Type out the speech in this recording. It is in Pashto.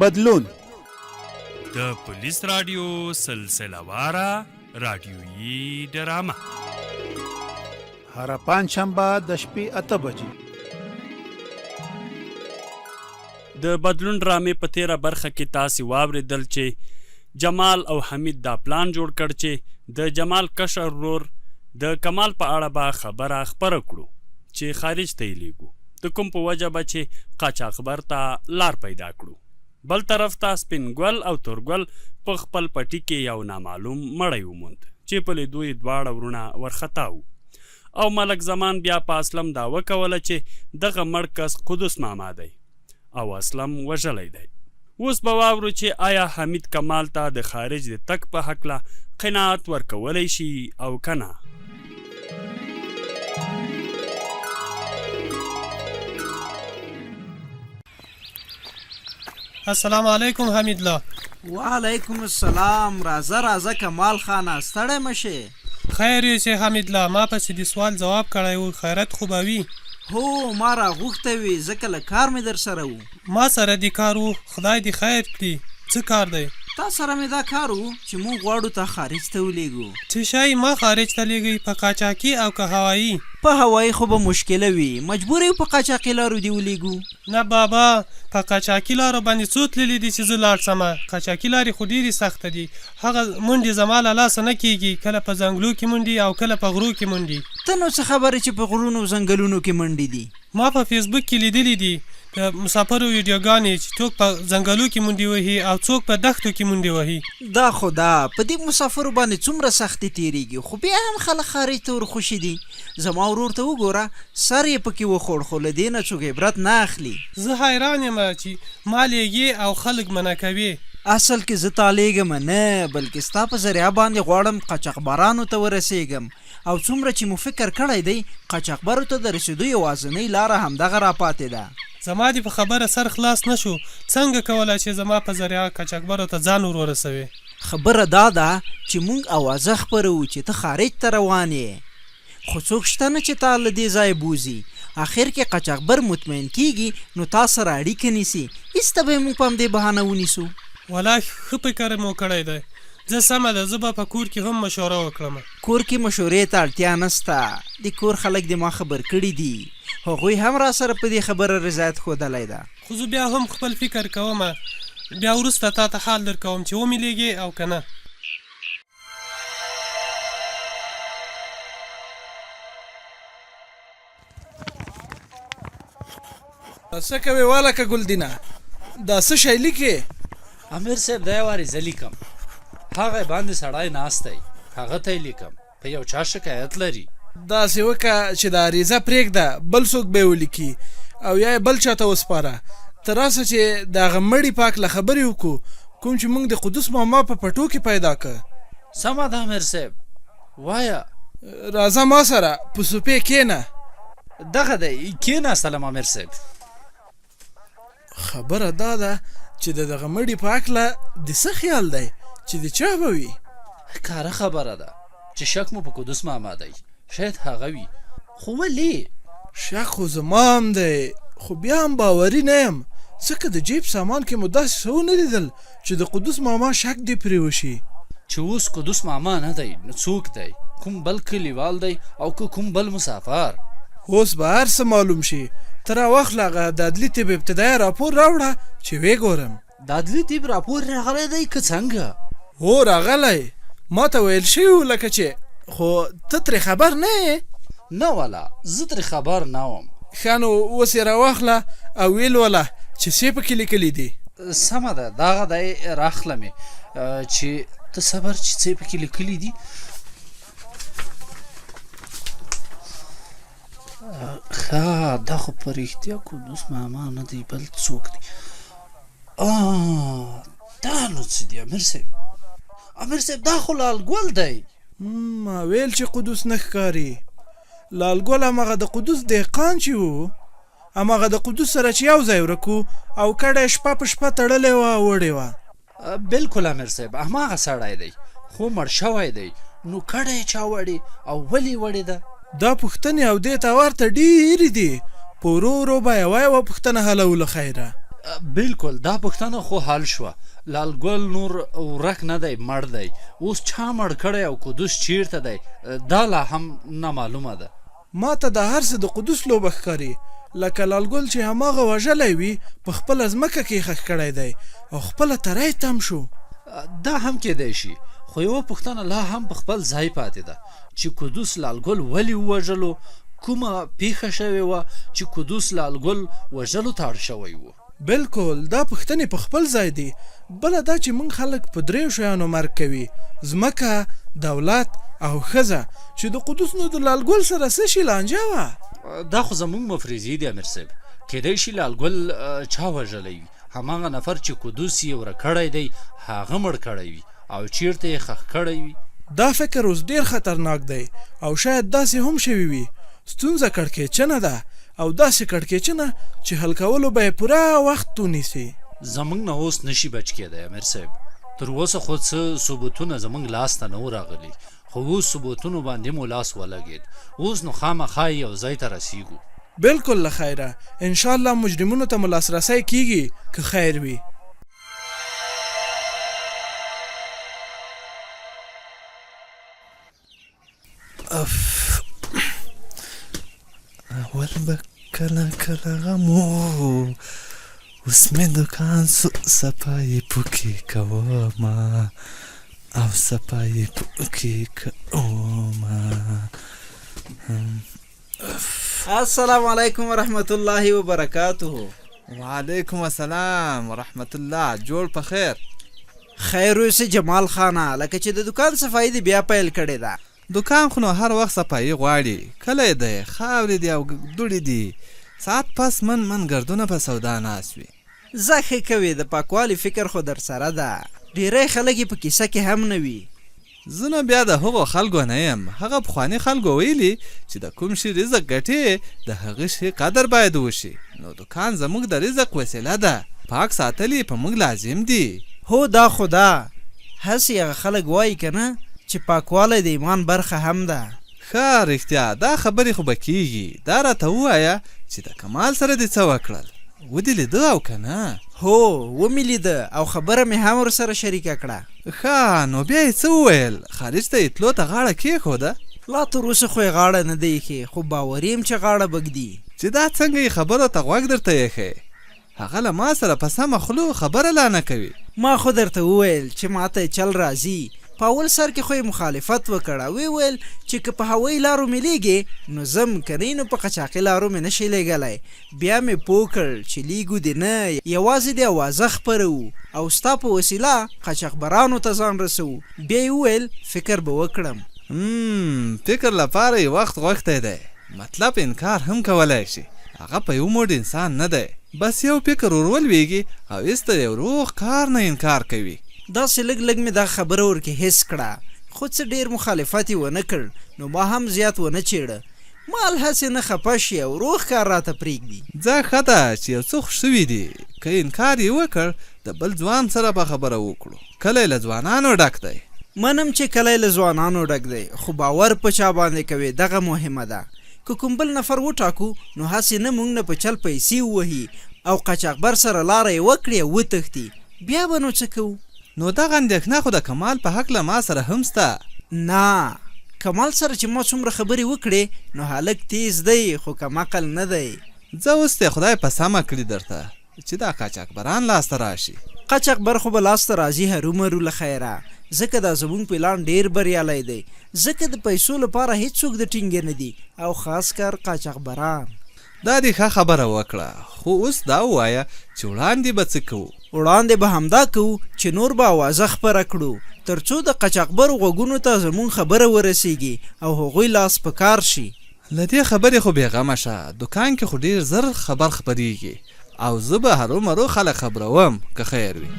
بدلون د پولیس رادیو سلسله واره رادیویي ډرامه هر پنجشنبه د شپې 8 بجې. د بدلون ډرامې په تیره برخه کې تاسې واورېدل چې جمال او حمید دا پلان جوړ کړ چې د جمال کشر ورور د کمال په اړه به خبره خپره کړو چې خارج ته یې لیږو، د کوم په وجه به چې قاچاقبر ته لار پیدا کړو. بل طرف ته سپین ګل او تورګل په خپل پټي کې یو نامعلوم مړی وموند چې په لیدو یې دواړه ورونه ورخطا وو، او ملک زمان بیا په اسلم دعوه کوله چې دغه مړ کس قدس ماما دی او اسلم وژلی دی. اوس به واورو چې آیا حمید کمال ته د خارج د تګ په هکله قناعت ورکولی شي او که نه. السلام علیکم حمید الله. وعلیکم السلام. راځه کمال خانه، ستړی مشې. خیر یې چې حمید الله ما پسې د سوال جواب کړی و، خیرت خو به وي؟ هو ما راغوښته وي ځکه له کار مې در سره و. ما سره دې کار و، خدای دې خیر کړي. څه کار دی؟ تا سره مې دا کار و چې موږ غواړو ته خارج ته ولیږو. څه شی ما خارج ته لیږئ؟ په قاچاقي او که هوایي؟ په هوایي خو به مشکله وي، مجبور یو په قاچاقي لارو دې ولیږو. نه بابا، په قاچاقي لارو باندې څو تللي دي چې زه لاړ سمه؟ قاچاقي لارې خو ډېرې سخته دي، هغه منډې زما له لاسه نه کېږي، کله په ځنګلو کې منډې او کله په غرو کې منډې. ته نو څه خبرې چې په غرونو او ځنګلونو کې منډې دي؟ ما په فیسبوک کې لیدلي دي د مسافرو ویډیوګانې چې څوک په ځنګلو کې منډې وهي او څوک په دښتو کې منډې وهي. دا خو دا په دې مسافرو باندې څومره سختي تېرېږي، خو بیا هم خلک خارج ته ورخوشي دي. زما ورور ته وګوره، سر یې پکې وخوړ، خو له دې نه څوک عبرت نه اخلي. زه حیران یم چې ما لیږې او خلک منع کوي. اصل کې زه تا لیږم نه، بلکې ستا په ذریعه باندې غواړم قاچاقبرانو ته ورسېږم، او څومره چې مو فکر کړی دی قاچاقبرو ته د رسېدو یوازینۍ لاره همدغه راپاتې ده. زما دې په خبره سر خلاص نه شو، څنګه کولی چې زما په ذریعه قاچاقبرو ته ځان ور ورسوې؟ خبره دا ده چې موږ اوازه خپروو چې ته خارج ته روان یې، خو څوک شته نه چې تا له دې ځایه بوځي. اخر کې قاچاقبر مطمئن کیږي نو تا سره اړیکه نیسي، ایسته به یې موږ په همدې بهانه ونیسو. والله ښه فکر مو کړی دی. زه سمه ده، زه به په کور کې هم مشوره وکړم. کور کې مشورې ته اړتیا نسته، د کور خلک دې ما خبر کړي دي، هغوی هم را سره په دې خبره رضایت ښودلی ده. خو زه بیا هم خپل فکر کوم، بیا وروسته تا ته حال در کوم چې ومې لیږې او که نه. څه کوې والکه ګلدینه؟ دا څه شی لیکې؟ امیر صاحب دا یې وارې زه لیکم، هغه باندې سړی ناست دی، هغه ته یې لیکم، په یو چا شکایت لري. داسې وکړه چې دا عریضه پرېږده، بل څوک به یې ولیکي او یا یې بل چاته وسپاره. ته راسه چې د هغه مړي پاک له خبرې وکړو، کوم چې موږ د قدوس ماما په پټو کې پیدا کړ. سمه ده امیر صاحب، وایه. راځه ما سره په سوپې کښېنه. دغه دی، کښېناستلم امیر صاحب. خبره دا ده چې د دغه مړي په هکله د څه خیال دی چې د چا به وي؟ کاره خبره ده چې شک مو په قدوس ماما دی، شاید هغه وي، خو ولې؟ شک خو زما هم دی، خو بیا هم باوري نه یم، ځکه د جیب سامان کې مو داسې څه ونه لیدل چې د قدوس ماما شک دې پرې وشي. چې اوس قدوس ماما نه دی نو څوک دی؟ کوم بل کلیوال دی او که کوم بل مسافر؟ اوس به هر څه معلوم شي. ته راواخله هغه د عدلي طب ابتدایي راپور راوړه چې ویې ګورم. د عدلي طب راپور راغلی دی که څنګه؟ هو راغلی، ما ته ویل شوي و لکه چې، خو ته ترې خبر نه یې؟ نه والا، زه ترې خبر نه وم. ښه نو اوس یې راواخله او ویې لوله چې څه پکې لیکلي دي. سمه ده، دغه دی راخله مې چې ته صبر چې څه پکې لیکلي دي. ښه، دا خو په رښتیا قدوس ماما نه دی بل څوک دی. دا نو څه دی امیر صاحب؟ امیر صاحب دا خو لالګل دی. ما ویل چې قدوس نه ښکاري. لالګل هماغه د قدوس دهقان چې و، هماغه د قدوس سره چې یو ځای ورکو او کډه شپه په شپه تړلې وه وړې وه. بلکل امیر صاحب، هماغه سړی دی، خو مړ شوی دی، نو کډه یې چا وړې او ولې وړې ده؟ دا پوښتنې او دې ته ورته ډېرې دي، په ورو ورو به یوه یوه پوښتنه حلولو خیره. بالکل دا پوښتنه خو حل شوه. لالګل نور ورک نه دی، مړ دی. اوس چا مړ کړی او قدوس چیرته دی دا لا هم نه معلومه ده. ما ته د هر څه د قدوس لوبه ښکاري، لکه لالګل چې هماغه وژلی وي په خپله ځمکه کې ښخ کړی دی او خپله تری تم شو. دا هم کېدی شي، خو یوه پوښتنه لا هم په خپل ځای پاتې ده چې قدوس لالګل ولې ووژلو؟ کومه پیښه شوې وه چې قدوس لالګل وژلو ته اړ شوی و؟ بالکل دا پوښتنې په خپل ځای دي. بله دا چې موږ خلک په دریو شیانو مرګ کوي: ځمکه، دولت او ښځه، چې د قدوس نو د لالګل سره څه شي لانجه وه؟ دا خو زموږ مفریضي دی امیر صاحب. کیدای شي لالګل چا وژلی وي، هماغه نفر چې قدوس یې ورک کړی دی هغه مړ کړی وي او چیرته یې ښخ کړی وي. دا فکر اوس ډیر خطرناک دی او شاید داسې هم شوي وي. ستونزه کړکېچنه ده او داسې کړکېچنه چې حل کولو به یې پوره وخت ونیسي. زموږ نه اوس نشي بچ کېدی امیر صاحب. تر اوسه خو څه ثبوتونه زموږ لاس ته نه و راغلي، خو اوس ثبوتونو باندې مو لاس ولګېد. اوس نو خامخا یو ځای ته رسیږو. بالکل له خیره، انشاءالله مجرمونو ته مو لاسرسی کیږي که خیر وي. اول به کله کله غمو، اوس مې دکان سو صفایي پوکې کومه او صفایي پوکې کومه. السلام علیکم ورحمت الله وبرکاته. وعلیکم السلام ورحمت الله. جوړ په خیر. خیر اوسې جمال خانه، لکه چې د دکان صفایي دې بیا پیل کړې ده. دکان خو نو هر وخت صفایي غواړي، کلی دی، خاورې دي او دوړې دي، ساعت پس من ګردونه په سودا ناست وي. زه ښه کوې، د پاکوالي فکر خو در سره ده. ډېری خلک یې په کیسه کې هم نه وي. زه نو بیا د هغو خلکو نه یم. هغه پخواني خلکو ویلي چې د کوم شي رزق ګټې د هغه شي قدر باید وشي. نو دکان زموږ د رزق وسیله ده، پاک ساتل یې په موږ لازم دي. هو دا خو ده، هسې هغه خلک وایي که نه چې پاکوالی د ایمان برخه هم ده. ښه رښتیا دا خبرې خو به کېږي. دا راته ووایه چې د کمال سره دې څه وکړل؟ ودې لیده او که نه؟ هو ومې لیده او خبره مې هم ورسره شریکه کړه. ښه نو بیا یې څه وویل؟ خارج ته یې تلو ته غاړه کېښوده؟ لا تر اوسه خو یې غاړه نه دی ایښې، خو باور یم چې غاړه بږدي. چې دا څنګه یې خبرو ته غوږ درته ایښی؟ هغه له ما سره په سمه خولو خبره لا نه کوي. ما خو درته وویل چې ماته چل راځي. په اول سر کې خو یې مخالفت وکړ او ویل چې که په هوایي لارو مې لیږې نو ځم، که نه نو په قاچاقي لارو مې نشي لیږلی. بیا مې پوه کړ چې لیږو دې نه، یوازې دې اوازه خپروو او ستا په وسیله قاچاقبرانو ته ځان رسوو. بیا یې وویل فکر به وکړم. فکر لپاره یې وخت غوښتی دی، مطلب انکار هم کولی شي. هغه په یو موډ انسان نه دی، بس یو فکر ورولویږي او هېڅ د یو روغ کار نه انکار کوي. داسې لږ لږ مې دا خبره ورکې حس کړه، خو څه ډېر مخالفت یې ونه کړ نو ما هم زیات ونه چیړه. مال هسې نه خفه شي او روغ کار راته پرېږدي. ځه ښه ده چې یو څه خو شوي دي. که انکار یې وکړ د بل ځوان سره به خبره وکړو. کلی له ځوانانو ډک دی. منم چې کلی له ځوانانو ډک دی، خو باور په چا باندې کوي دغه مهمه ده. که کوم بل نفر وټاکو نو هسې نه موږ نه په چل پیسې ووهي او قاچاقبر سره لاره یې وکړي او وتښتي، بیا به نو څه کوو؟ نو دغه اندېښنه خو د کمال په هکله ما سره هم سته. نه، کمال سره چې ما څومره خبرې وکړې نو هلک تیز دی خو کم عقل نه دی. ځه اوس دې خدای په سمه کړي درته چې دا قاچاقبران لاسته راشي. قاچاقبر خو به لاسته راځي هرومرو له خیره، ځکه دا زموږ پلان ډیر بریالی دی. ځکه د پیسو لپاره هیڅوک د ټینګې نه دي او خاص کار قاچاقبران. دا دې ښه خبره وکړه، خو اوس دا ووایه چې وړاندې به څه کوو؟ وړاندې به همدا کوو چې نور به اوازه خپره کړو تر څو د قاچاقبرو غوږونو ته زموږ خبره ورسیږي او هغوی لاس په کار شي. له دې خبرې خو بېغمه شه، دکان کې خو ډېر زر خبر خپرېږي او زه به هرومرو خلک خبروم که خیر وي.